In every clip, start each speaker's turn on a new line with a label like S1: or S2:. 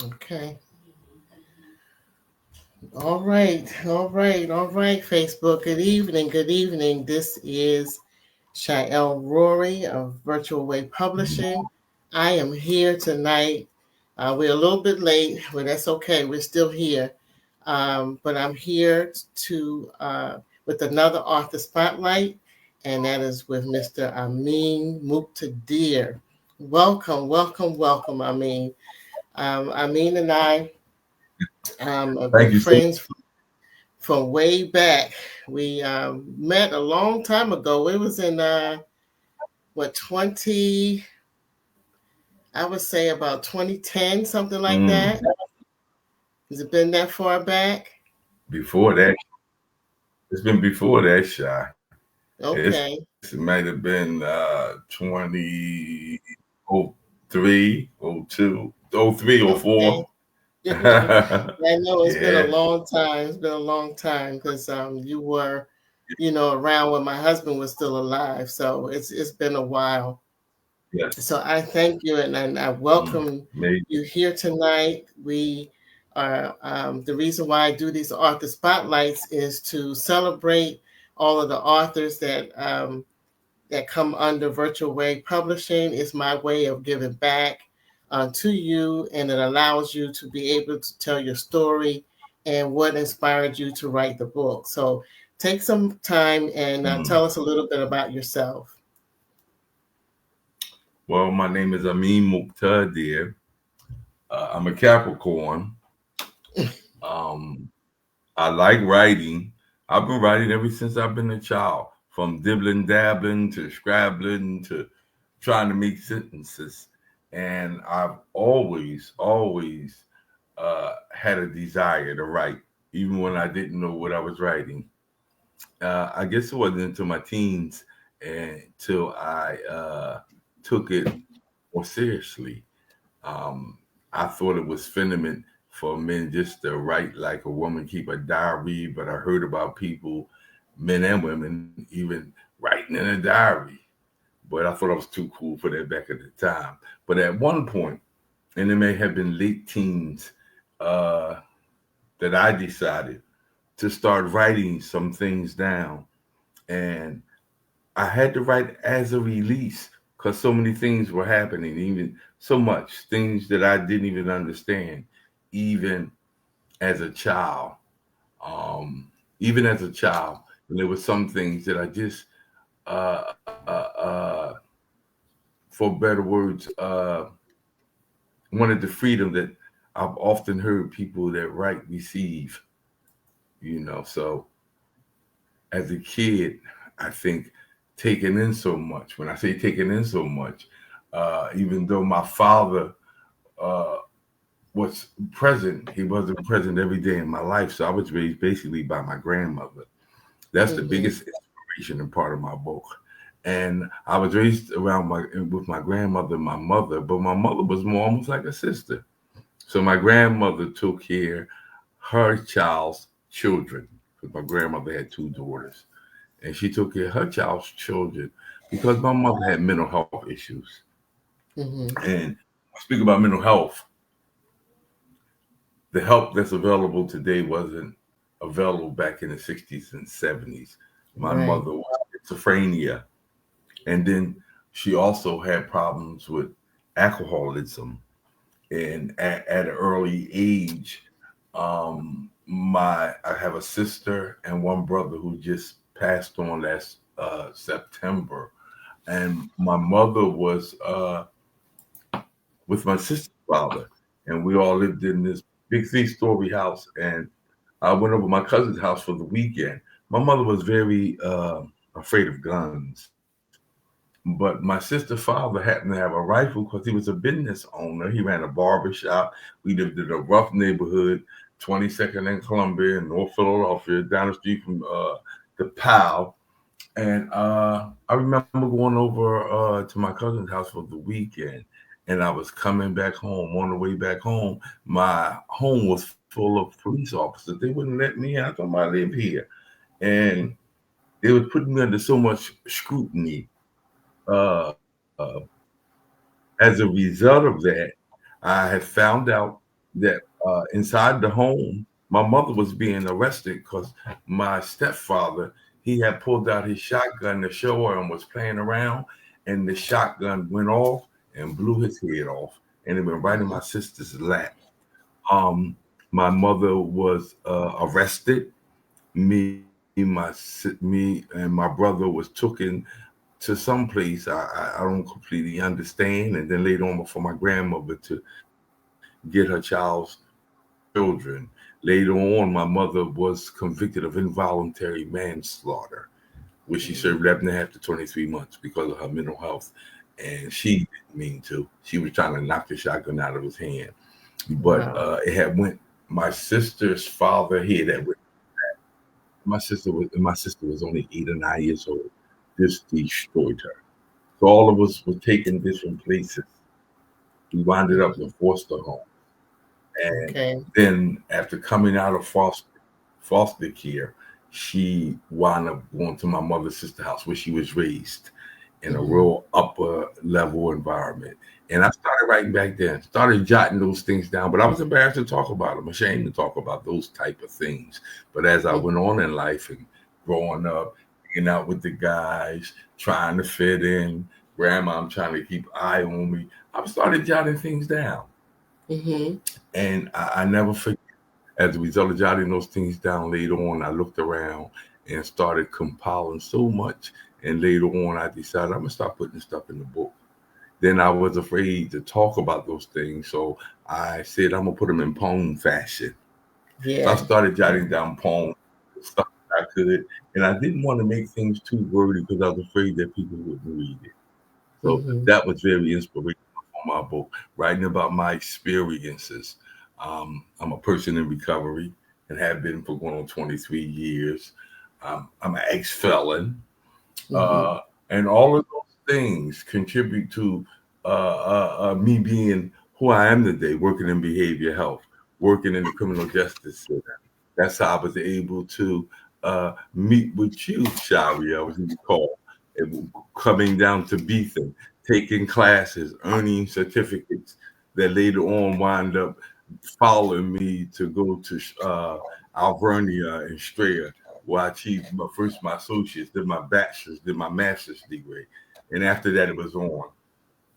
S1: Okay. All right, Facebook. Good evening. Good evening. This is Shael Rory of Virtual Way Publishing. I am here tonight. We're a little bit late, but that's okay. We're still here. But I'm here to with another author spotlight, and that is with Mr. Ameen Muqtadir. Welcome, welcome, welcome, Ameen. Ameen and I have been
S2: Thank you so
S1: friends from way back. We met a long time ago. It was in what 20? I would say about 2010, something like
S2: much.
S1: that. Has it been that far back?
S2: Before that, it's been before that, Shy. It
S1: Okay.
S2: might have been 2003, 02, 03 or 04.
S1: Okay. I know it's been a
S2: Yeah,
S1: long time. It's been a long time because you were, around when my husband was still alive. So it's been a while.
S2: yes.
S1: So I thank you and I welcome
S2: Maybe.
S1: you here tonight. We are the reason why I do these author spotlights is to celebrate all of the authors that come under Virtual Way Publishing. Is my way of giving back to you, and it allows you to be able to tell your story and what inspired you to write the book. So take some time and
S2: Mm.
S1: tell us a little bit about yourself.
S2: Well, my name is Ameen Muqtadir. I'm a Capricorn. Um, I like writing. I've been writing ever since I've been a child, from dibbling, dabbling to scrabbling to trying to make sentences. And I've always had a desire to write, even when I didn't know what I was writing. I guess it wasn't until my teens until I took it more seriously. Um, I thought it was phenomenal for men just to write like a woman, keep a diary, but I heard about people, men and women, even writing in a diary. But I thought I was too cool for that back at the time. But at one point, and it may have been late teens, uh, that I decided to start writing some things down. And I had to write as a release because so many things were happening, even so much things that I didn't even understand, even as a child. Um, Even as a child, and there were some things that I just, uh, uh, uh, for better words, wanted the freedom that I've often heard people that write receive. So as a kid, I think taking in so much. When I say taking in so much, even though my father uh, was present, he wasn't present every day in my life. So I was raised basically by my grandmother. That's the
S1: Hmm.
S2: biggest inspiration and part of my book. And I was raised around with my grandmother and my mother, but my mother was more almost like a sister. So my grandmother took care her child's children because my grandmother had two daughters, and she took care of her child's children because my mother had mental health issues.
S1: Hmm.
S2: And speak about mental health, the help that's available today wasn't available back in the 60s and 70s. My
S1: Right.
S2: mother was schizophrenia, and then she also had problems with alcoholism. And at an early age, I have a sister and one brother who just passed on last September, and my mother was with my sister's father, and we all lived in this big 3-story house. And I went over my cousin's house for the weekend. My mother was very afraid of guns, but my sister's father happened to have a rifle because he was a business owner. He ran a barber shop. We lived in a rough neighborhood, 22nd and Columbia in North Philadelphia, down the street from the POW. And I remember going over to my cousin's house for the weekend, and I was coming back home. On the way back home, my home was full of police officers. They wouldn't let me in. I told them I live here, and it was putting me under so much scrutiny. Uh, as a result of that, I had found out. that inside the home, my mother was being arrested because my stepfather, he had pulled out his shotgun to show her and was playing around, and the shotgun went off and blew his head off, and it went right in my sister's lap. Um, my mother was arrested. Me and my brother was taken to some place I don't completely understand, and then later on for my grandmother to get her child's children. Later on, my mother was convicted of involuntary manslaughter, which she served 11.5 to 23 months because of her mental health. And she didn't mean to. She was trying to knock the shotgun out of his hand. But
S1: Wow.
S2: it had went my sister's father here that went, my sister was only 8 or 9 years old. This destroyed her. So all of us were taken different places. We wound up in foster home. And
S1: Okay.
S2: then after coming out of foster care, she wound up going to my mother's sister house where she was raised in a
S1: Mm-hmm.
S2: real upper level environment. And I started writing back then, started jotting those things down, but I was embarrassed to talk about them, ashamed to talk about those type of things. But as I went on in life and growing up, hanging out with the guys, trying to fit in, grandma, I'm trying to keep eye on me, I started jotting things down.
S1: Mm-hmm.
S2: And I never forget, as a result of jotting those things down later on, I looked around and started compiling so much. And later on, I decided I'm going to start putting stuff in the book. Then I was afraid to talk about those things. So I said, I'm going to put them in poem fashion. So I
S1: Yeah.
S2: started jotting down poems, stuff I could. And I didn't want to make things too wordy because I was afraid that people wouldn't read it. So
S1: Mm-hmm.
S2: that was very inspirational for my book, writing about my experiences. I'm a person in recovery and have been for going on 23 years. I'm an ex felon.
S1: Mm-hmm.
S2: Uh, and all of those things contribute to me being who I am today, working in behavior health, working in the criminal justice system. That's how I was able to meet with you, Shari, I was you call, coming down to Beetham, taking classes, earning certificates that later on wind up following me to go to Alvernia and Strayer, where I achieved my associates, then my bachelor's, then my master's degree. And after that, it was on.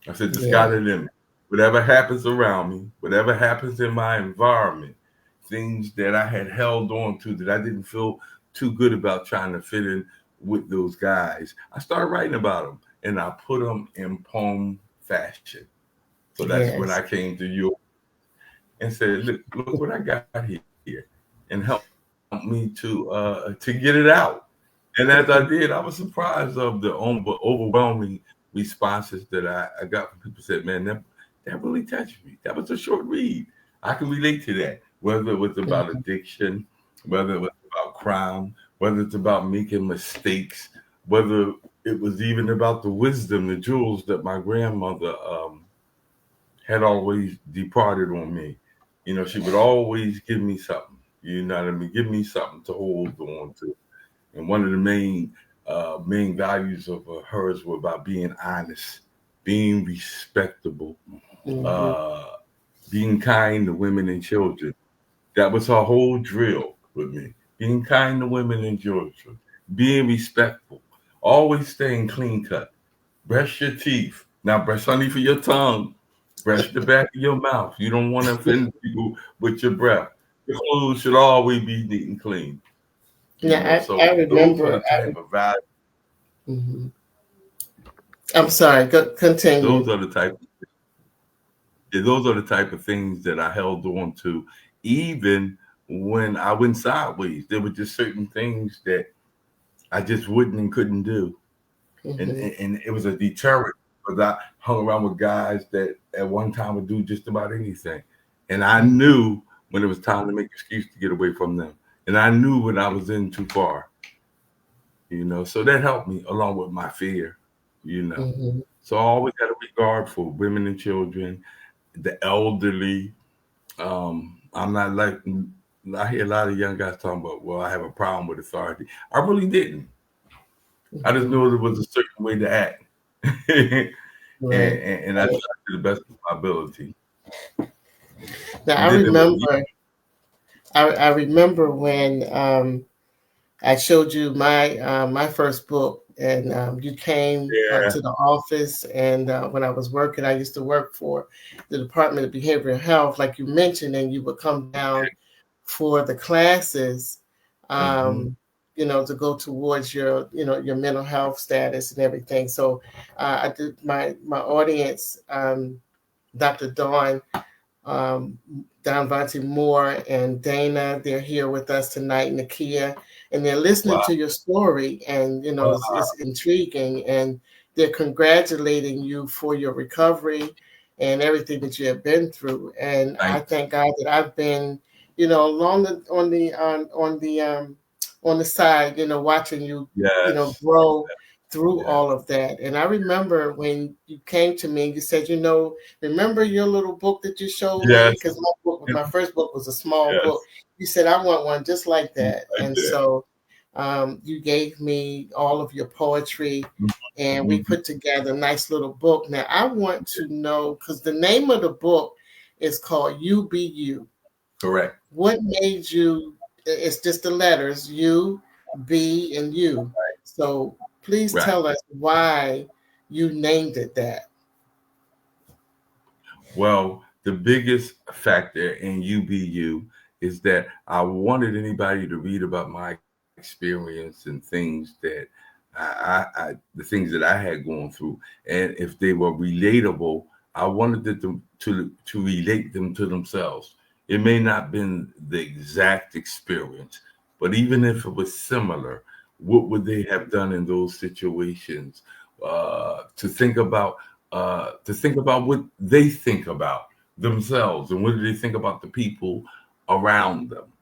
S2: I said, the sky
S1: Yeah.
S2: the limit. Whatever happens around me, whatever happens in my environment, things that I had held on to that I didn't feel too good about trying to fit in with those guys, I started writing about them and I put them in poem fashion. So that's when I
S1: Yes.
S2: came to you and said, look what I got here, and help me to get it out. And as I did, I was surprised of the overwhelming responses that I got from people said, man, that really touched me. That was a short read. I can relate to that, whether it was about
S1: Mm-hmm.
S2: addiction, whether it was about crime, whether it's about making mistakes, whether it was even about the wisdom, the jewels that my grandmother had always departed on me. You know, she would always give me something. You know what I mean? Give me something to hold on to. And one of the main values of hers were about being honest, being respectable,
S1: Mm-hmm.
S2: uh, being kind to women and children. That was her whole drill with me. Being kind to women and children, being respectful, always staying clean cut. Brush your teeth. Now brush underneath of your tongue. Brush the back of your mouth. You don't want to offend people with your breath. Your clothes should always be neat and clean. You
S1: Now
S2: know,
S1: I
S2: so those are
S1: remember.
S2: the type of values.
S1: Mhm. I'm sorry. Continue.
S2: Those are the type. Those are the type of things that I held on to, even when I went sideways. There were just certain things that I just wouldn't and couldn't do, and
S1: Mm-hmm.
S2: and it was a deterrent because I hung around with guys that at one time would do just about anything, and I knew when it was time to make an excuse to get away from them, and I knew when I was in too far. You know, so that helped me along with my fear. You know,
S1: Mm-hmm.
S2: so I always had a regard for women and children, the elderly. I'm not like I hear a lot of young guys talking about, well, I have a problem with authority. I really didn't. I just
S1: Mm-hmm.
S2: knew there was a certain way to act, and,
S1: Right.
S2: and I tried to the best of my ability.
S1: Now
S2: And
S1: I
S2: then there was you.
S1: remember, I remember when I showed you my first book, and you came
S2: Yeah,
S1: to the office. And when I was working, I used to work for the Department of Behavioral Health, like you mentioned, and you would come down for the classes,
S2: hmm
S1: um, to go towards your, your mental health status and everything. So I did my audience, Dr. Dawn, um, Don Vontae Moore and Dana. They're here with us tonight, Nakia, and they're listening
S2: wow,
S1: to your story, and
S2: wow,
S1: it's intriguing, and they're congratulating you for your recovery and everything that you have been through. And I
S2: thank
S1: thank God that I've been, along on the side, watching you,
S2: yes,
S1: grow through
S2: yes,
S1: all of that. And I remember when you came to me and you said, remember your little book that you showed me?
S2: yes,
S1: Because my first book was a small book.
S2: yes,
S1: You said, I want one just like that.
S2: right
S1: And
S2: there.
S1: so you gave me all of your poetry, and we
S2: Mhm.
S1: put together a nice little book. Now, I want to know, because the name of the book is called You Be You.
S2: Correct.
S1: What made you, it's just the letters, U, B, and U. So please
S2: Right.
S1: tell us why you named it that.
S2: Well, the biggest factor in UBU is that I wanted anybody to read about my experience and things that the things that I had gone through, and if they were relatable, I wanted them to relate them to themselves. It may not been the exact experience, but even if it was similar, what would they have done in those situations? To think about what they think about themselves and what do they think about the people around them.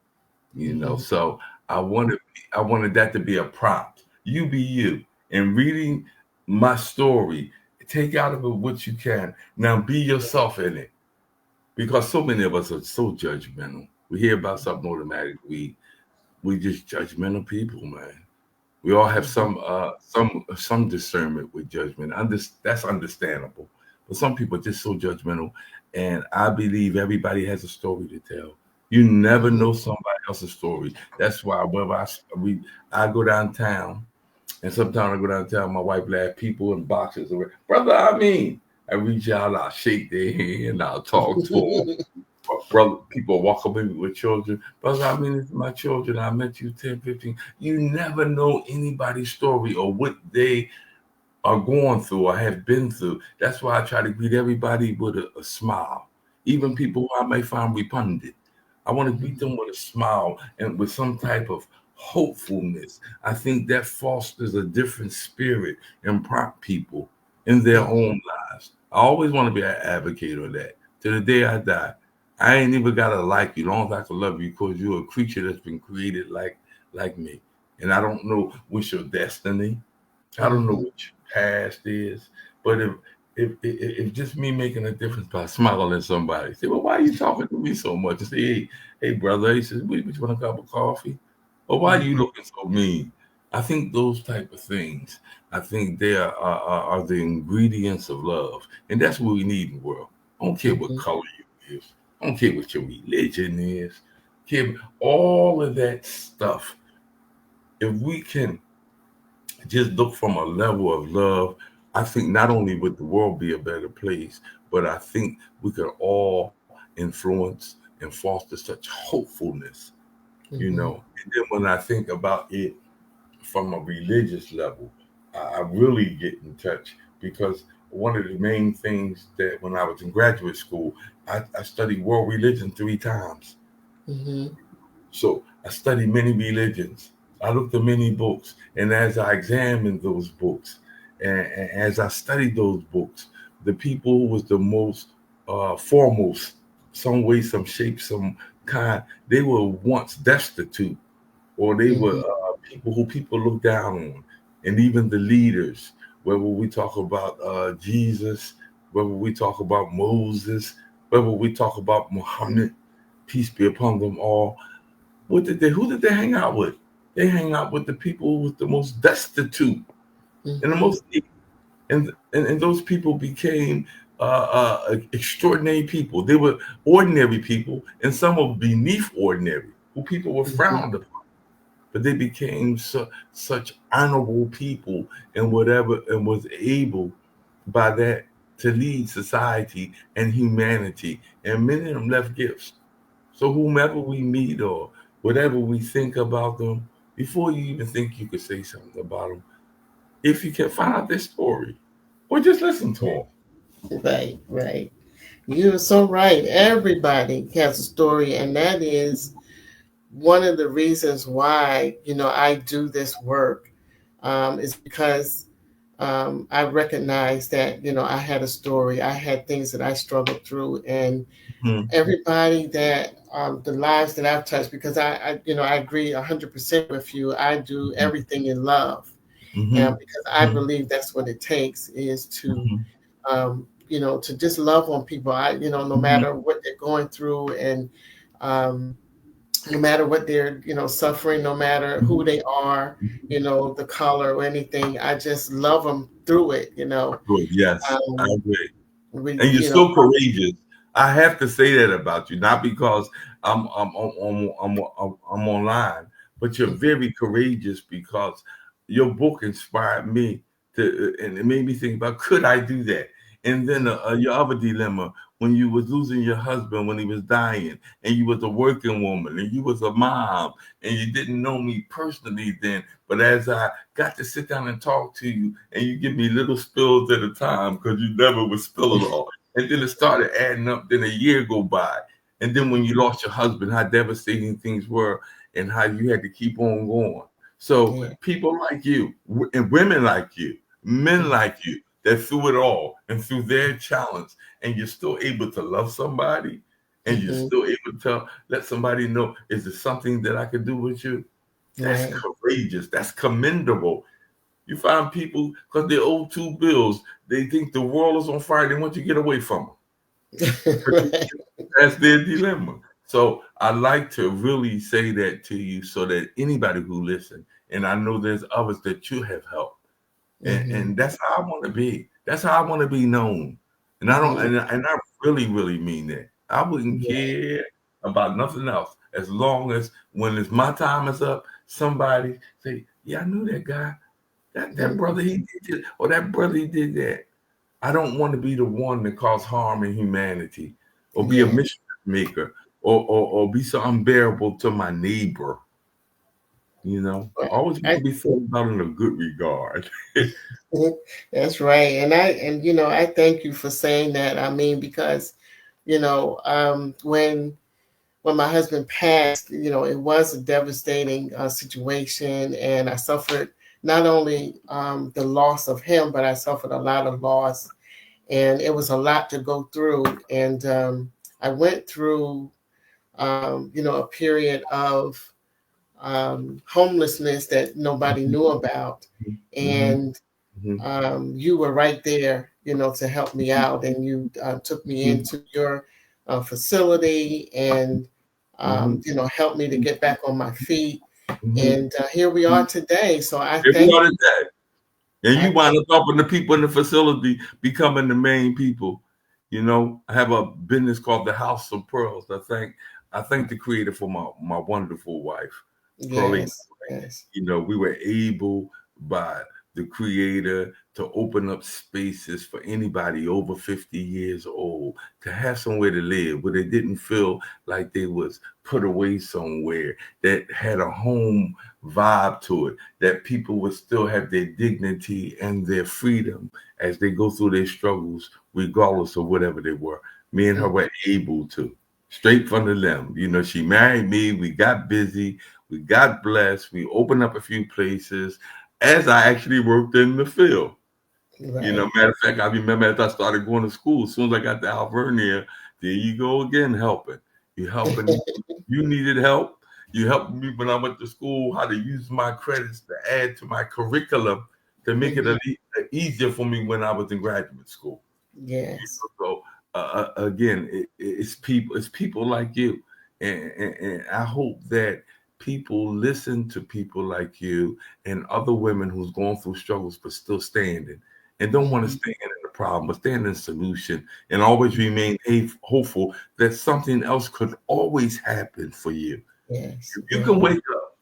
S1: Mm-hmm.
S2: So I wanted I wanted that to be a prompt. You be you. And reading my story, take out of it what you can. Now be yourself in it. Because so many of us are so judgmental. We hear about something automatic. We just judgmental people, man. We all have
S1: Mm-hmm.
S2: some discernment with judgment. That's understandable. But some people are just so judgmental, and I believe everybody has a story to tell. You never
S1: Mm-hmm.
S2: know somebody else's story. That's why whenever I go downtown, and sometimes I go downtown, my wife laugh. People in boxes, brother. I reach out, I'll shake their hand, I'll talk to them. Brother, people walk up with me with children. Brother, it's my children. I met you 10, 15. You never know anybody's story or what they are going through or have been through. That's why I try to greet everybody with a smile, even people who I may find repugnant. I want to greet them with a smile and with some type of hopefulness. I think that fosters a different spirit and prompt people in their
S1: Mm-hmm.
S2: own lives. I always want to be an advocate of that. To the day I die, I ain't even gotta like you, long as I can love you, because you're a creature that's been created like me. And I don't know what's your destiny. I don't know
S1: Mm-hmm.
S2: what your past is, but if just me making a difference by smiling at somebody, say, well, why are you talking to me so much? And say, hey, brother, he says, what, you want a cup of coffee? Or why are you
S1: Mm-hmm.
S2: looking so mean? I think those type of things, I think they are the ingredients of love, and that's what we need in the world. I don't care what
S1: Mm-hmm.
S2: color you is. I don't care what your religion is. Care all of that stuff. If we can just look from a level of love, I think not only would the world be a better place, but I think we could all influence and foster such hopefulness,
S1: Mm-hmm.
S2: And then when I think about it from a religious level, I really get in touch because one of the main things that when I was in graduate school, I studied world religion 3 times.
S1: Mm-hmm.
S2: So I studied many religions. I looked at many books, and as I examined those books, and as I studied those books, the people who was the most foremost, some way, some shape, some kind, they were once destitute, or they were
S1: Mm-hmm.
S2: people who people looked down on, and even the leaders. Whether we talk about Jesus, whether we talk about Moses, whether we talk about Muhammad, peace be upon them all, who did they hang out with? They hang out with the people who was the most destitute and the
S1: Mm-hmm.
S2: most, and those people became extraordinary people. They were ordinary people, and some were beneath ordinary, who people were
S1: Mhm.
S2: frowned upon. But they became such honorable people and whatever, and was able by that to lead society and humanity. And many of them left gifts. So whomever we meet or whatever we think about them, before you even think you could say something about them, if you can find out their story, or just listen to them.
S1: Right, right. You're so right. Everybody has a story, and that is one of the reasons why I do this work. Is because I recognize that I had a story. I had things that I struggled through, and
S2: Mhm,
S1: everybody that the lives that I've touched. Because I agree 100% with you. I do
S2: mhm,
S1: everything in love, and
S2: mhm,
S1: because I believe that's what it takes is to
S2: mhm,
S1: to just love on people. No
S2: mhm,
S1: matter what they're going through, and um, no matter what they're, suffering, no matter who
S2: mhm,
S1: they are,
S2: mhm.
S1: the color or anything, I just love them through it.
S2: Good. Yes, I
S1: Um,
S2: agree.
S1: we,
S2: And you're so courageous. I have to say that about you, not because I'm online, but you're very courageous because your book inspired me to, and it made me think about could I do that? And then your other dilemma when you was losing your husband when he was dying, and you was a working woman, and you was a mom, and you didn't know me personally then, but as I got to sit down and talk to you, and you give me little spills at a time because you never would spill it all. And then it started adding up. Then a year go by. And then when you lost your husband, how devastating things were and how you had to keep on going. So
S1: yeah,
S2: people like you and women like you, men
S1: mhm,
S2: like you, that through it all and through their challenge, and you're still able to love somebody, and you're
S1: mhm,
S2: still able to let somebody know, is there something that I could do with you? That's
S1: right,
S2: courageous. That's commendable. You find people because they owe two bills, they think the world is on fire. They want you to get away from them.
S1: right,
S2: That's their dilemma. So I like to really say that to you so that anybody who listen, and I know there's others that you have helped,
S1: mhm,
S2: and that's how I want to be. That's how I want to be known. And I don't,
S1: mhm,
S2: and I really, really mean that. I wouldn't
S1: yeah,
S2: care about nothing else as long as when it's my time is up, somebody say, "Yeah, I knew that guy. That
S1: mhm,
S2: brother he did this, or that brother he did that." I don't want to be the one that cause harm in humanity, or be a
S1: yeah.
S2: mischief maker, or be so unbearable to my neighbor. I
S1: Right.
S2: always want to be thought about in a good regard.
S1: That's right. And I thank you for saying that. I mean, because when my husband passed, it was a devastating situation, and I suffered not only the loss of him, but I suffered a lot of loss, and it was a lot to go through. And I went through, a period of homelessness that nobody knew about,
S2: Mhm,
S1: and
S2: mhm,
S1: you were right there, to help me out, and you took me
S2: mhm,
S1: into your facility, and
S2: mhm,
S1: helped me to get back on my feet.
S2: mhm,
S1: And here we are
S2: mhm.
S1: today. So I
S2: If
S1: thank
S2: what
S1: you.
S2: is that? And
S1: I
S2: you wind
S1: thank.
S2: up helping the people in the facility becoming the main people. I have a business called the House of Pearls. I thank the creator for my wonderful wife, Pearlie.
S1: Yes, yes.
S2: We were able by the creator to open up spaces for anybody over 50 years old to have somewhere to live where they didn't feel like they was put away somewhere, that had a home vibe to it, that people would still have their dignity and their freedom as they go through their struggles regardless of whatever they were. Me and her
S1: Mm,
S2: were able to, straight from the limb. She married me, we got busy, we got blessed. We opened up a few places as I actually worked in the field.
S1: right.
S2: Matter of fact, I remember as I started going to school, as soon as I got to Alvernia, there you go again, helping. You helping. You needed help. You helped me when I went to school how to use my credits to add to my curriculum to make it
S1: Mhm.
S2: easier for me when I was in graduate school.
S1: Yes.
S2: So again, it's people like you, and I hope that people listen to people like you and other women who's going through struggles but still standing and don't want to
S1: Mhm.
S2: stand in the problem, but stand in solution and always remain hopeful that something else could always happen for you.
S1: Yes.
S2: If you
S1: Yeah.
S2: can wake up,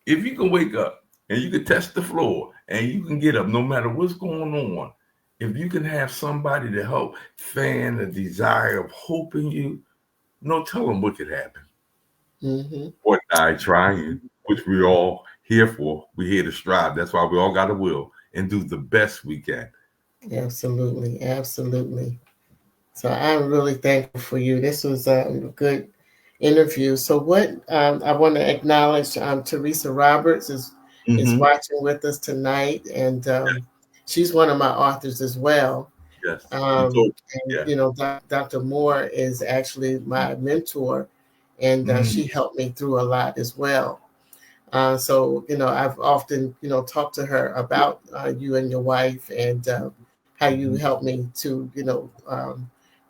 S2: if you can wake up and you can touch the floor and you can get up no matter what's going on, if you can have somebody to help fan the desire of hope in you, no telling what could happen.
S1: Mm-hmm.
S2: Or die trying, which we all here for. We're here to strive. That's why we all got a will and do the best we can.
S1: Absolutely. Absolutely. So I'm really thankful for you. This was a good interview. So what I want to acknowledge Teresa Roberts is
S2: Mm-hmm.
S1: watching with us tonight, and she's one of my authors as well.
S2: Yes. You
S1: Um,
S2: told.
S1: and
S2: Yeah.
S1: you know, Dr. Moore is actually my mentor, and
S2: Mm.
S1: she helped me through a lot as well. So you know, I've often talked to her about you and your wife and how you
S2: Mm-hmm.
S1: helped me to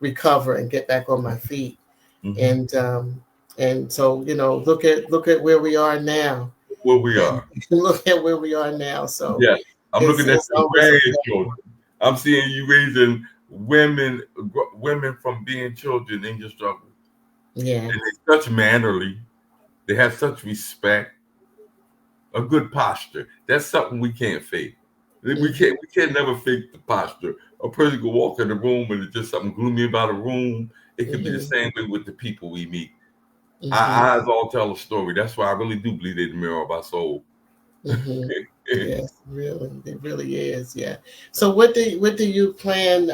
S1: recover and get back on my feet.
S2: Mm-hmm.
S1: And so look at where we are now,
S2: Where we
S1: and
S2: are.
S1: look at where we are now. So
S2: Yes. I'm looking at
S1: it's
S2: your
S1: always a
S2: grandchildren. I'm seeing you raising women from being children in your struggle.
S1: yeah.
S2: And they're such mannerly. They have such respect, a good posture. That's something we can't fake.
S1: Hmm.
S2: We can't never fake the posture. A person can walk in the room and it's just something gloomy about a room. It could be the
S1: Hmm.
S2: same way with the people we meet.
S1: Hmm.
S2: Our eyes all tell a story. That's why I really do believe they're the mirror of our soul.
S1: Hmm. Yes, really, it really is. Yeah. So what do you plan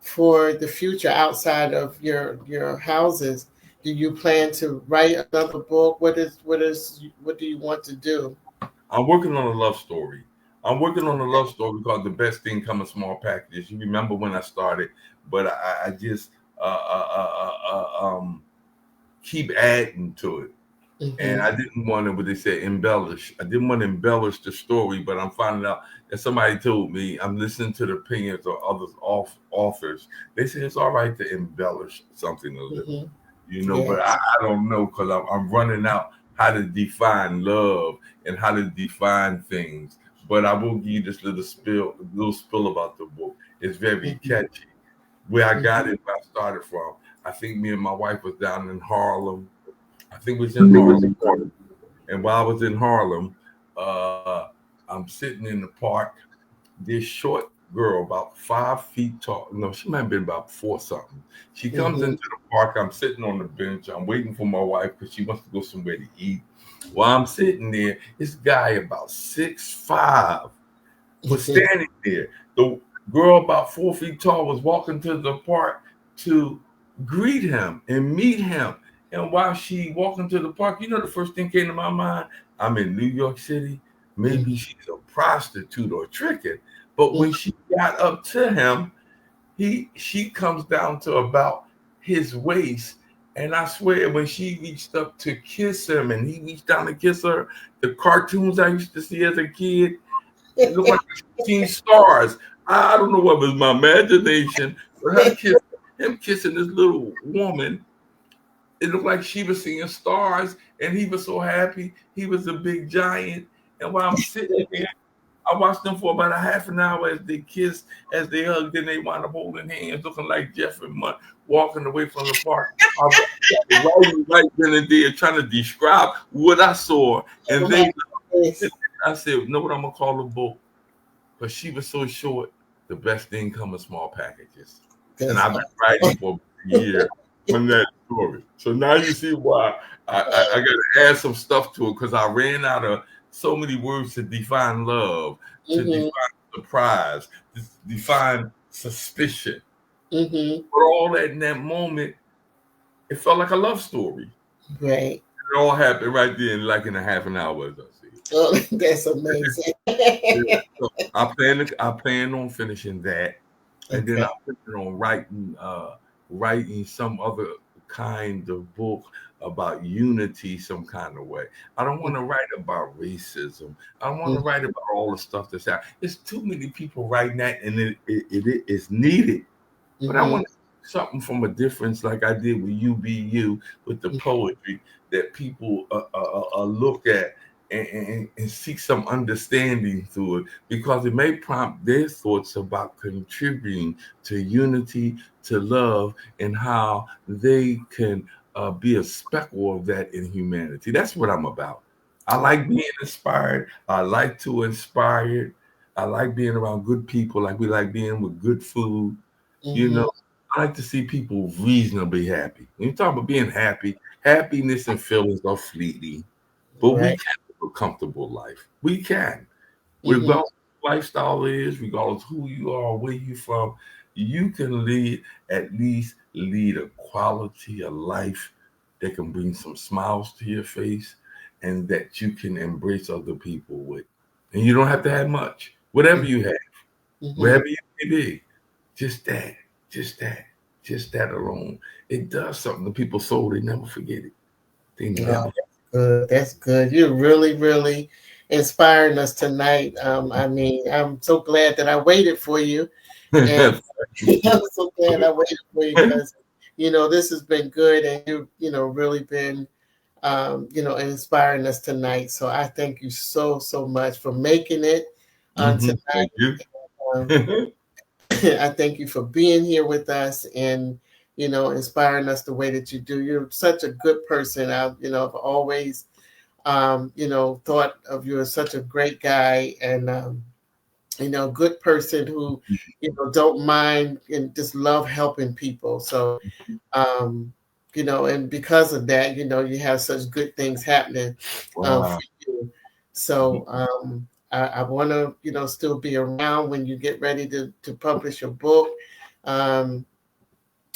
S1: for the future outside of your houses? Do you plan to write another book? What do you want to do?
S2: I'm working on a love story. I'm working on a love story called "The Best Thing Come in Small Packages." You remember when I started, but I just keep adding to it. And
S1: Mm-hmm.
S2: I didn't want to, what they said, embellish. I didn't want to embellish the story, but I'm finding out that somebody told me, I'm listening to the opinions of other authors. They say it's all right to embellish something a little,
S1: Mm-hmm.
S2: but
S1: Yes.
S2: I don't know because I'm running out how to define love and how to define things. But I will give you this little spill about the book. It's very
S1: Mm-hmm.
S2: catchy. Where I got
S1: Mm-hmm.
S2: it, where I started from. I think me and my wife was down in Harlem. I think we was in Harlem. And while I was in Harlem, I'm sitting in the park. This short girl, about 5 feet tall. No, she might have been about four something. She comes
S1: Mm-hmm.
S2: into the park. I'm sitting on the bench. I'm waiting for my wife because she wants to go somewhere to eat. While I'm sitting there, this guy about 6'5" was standing there. The girl about 4 feet tall was walking to the park to greet him and meet him. And while she walking to the park, the first thing came to my mind, I'm in New York City. Maybe
S1: Mm-hmm.
S2: she's a prostitute or tricking. But when she got up to him, she comes down to about his waist. And I swear, when she reached up to kiss him and he reached down to kiss her, the cartoons I used to see as a kid, it looked like she's seen stars. I don't know whether it was my imagination, but him kissing this little woman, it looked like she was seeing stars, and he was so happy. He was a big giant. And while I'm sitting there, I watched them for about a half an hour as they kissed, as they hugged, then they wound up holding hands, looking like Jeff and Mutt, walking away from the park. I was right then and there trying to describe what I saw, and
S1: Oh my
S2: they.
S1: goodness.
S2: I said, "You know what I'm gonna call the book?" But she was so short. The best thing come in small packages, and
S1: That's
S2: I've been writing for a year on that story. So now you see why I got to add some stuff to it because I ran out of so many words to define love, to
S1: mm-hmm.
S2: define surprise, to define suspicion.
S1: Mm-hmm.
S2: But all that in that moment, it felt like a love story.
S1: Right.
S2: It all happened right there, like in a half an hour, as I see it.
S1: Oh, that's amazing.
S2: Yeah. So I plan on finishing that, and then
S1: Okay.
S2: I plan on writing some other kind of book about unity some kind of way. I don't want to write about racism. I don't want to write about all the stuff that's out. There's too many people writing that, and it is needed. But I
S1: Mm-hmm.
S2: want something from a difference, like I did with UBU with the poetry that people look at. and seek some understanding through it, because it may prompt their thoughts about contributing to unity, to love, and how they can be a speckle of that in humanity. That's what I'm about. I like being inspired. I like to inspire. I like being around good people, like we like being with good food. You
S1: Mm-hmm.
S2: know, I like to see people reasonably happy. When you talk about being happy, happiness and feelings are fleeting, but we
S1: Right.
S2: can live a comfortable life. We can.
S1: Mm-hmm.
S2: Regardless of what lifestyle is, regardless who you are, where you from, you can at least lead a quality of life that can bring some smiles to your face and that you can embrace other people with. And you don't have to have much. Whatever you have,
S1: Mm-hmm.
S2: wherever you may be, just that, just that, just that alone. It does something to people's soul. They never forget it. They
S1: Oh,
S2: never.
S1: that's good. That's good. You're really, really inspiring us tonight. I mean, I'm so glad that I waited for you, and
S2: Thank
S1: I'm so glad I waited for you
S2: you.
S1: because this has been good, and you really been inspiring us tonight. So I thank you so so much for making it on
S2: Thank
S1: tonight.
S2: you.
S1: Um, I thank you for being here with us and inspiring us the way that you do. You're such a good person. I've always thought of you as such a great guy and good person who don't mind and just love helping people. So um, and because of that, you have such good things happening
S2: Wow.
S1: for you. So I want to, still be around when you get ready to publish your book. Um,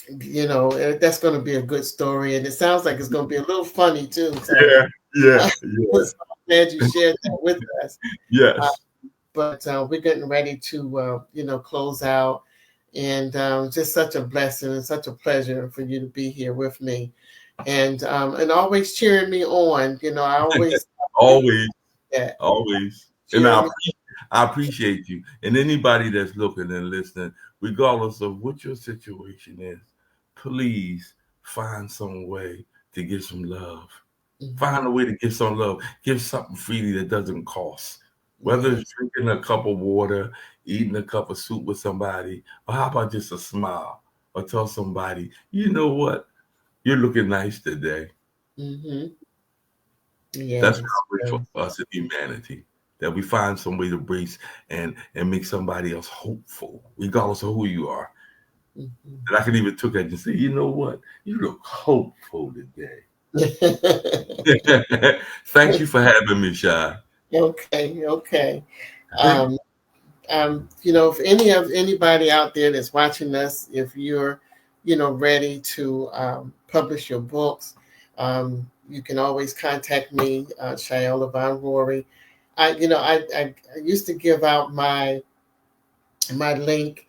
S1: that's going to be a good story, and it sounds like it's going to be a little funny too. So,
S2: Yeah, yeah,
S1: so
S2: yeah.
S1: I'm glad you shared that with us. Uh,
S2: Yes.
S1: but we're getting ready to, close out. And just such a blessing and such a pleasure for you to be here with me, and always cheering me on. I always appreciate
S2: Always,
S1: that
S2: always. And
S1: cheering me.
S2: I appreciate you. And anybody that's looking and listening, regardless of what your situation is, please find some way to give some love.
S1: Hmm.
S2: Find a way to give some love. Give something freely that doesn't cost. Whether
S1: Yeah.
S2: it's drinking a cup of water, eating a cup of soup with somebody, or how about just a smile, or tell somebody, you know what, you're looking nice today.
S1: Hmm.
S2: That's what
S1: Yes.
S2: I wish for us in humanity. That we find some way to embrace and make somebody else hopeful, regardless of who you are.
S1: Hmm.
S2: And I can even took that and say, you know what, you look hopeful today. Thank you for having me, Shy.
S1: Okay. Okay. Um, if anybody out there that's watching us, if you're, ready to publish your books, you can always contact me, Shayola Von Rory. I used to give out my link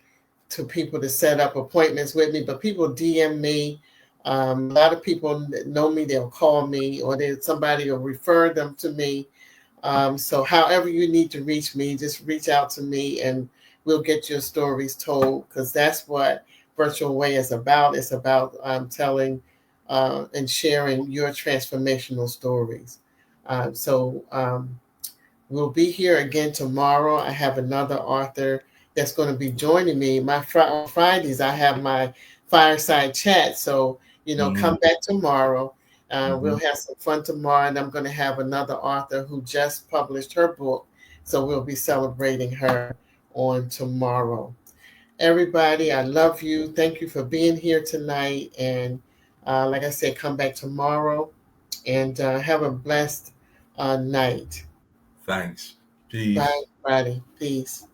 S1: to people to set up appointments with me, but people DM me. A lot of people know me; they'll call me, or somebody will refer them to me. So, however you need to reach me, just reach out to me and we'll get your stories told because that's what Virtual Way is about. It's about telling and sharing your transformational stories. So, we'll be here again tomorrow. I have another author that's going to be joining me. On Fridays, I have my fireside chat. So,
S2: Mhm,
S1: come back tomorrow. We'll
S2: mhm.
S1: have some fun tomorrow, and I'm going to have another author who just published her book. So, we'll be celebrating her on tomorrow. Everybody, I love you. Thank you for being here tonight. And like I said, come back tomorrow and have a blessed night.
S2: Thanks.
S1: Bye,
S2: Peace.
S1: everybody. Peace.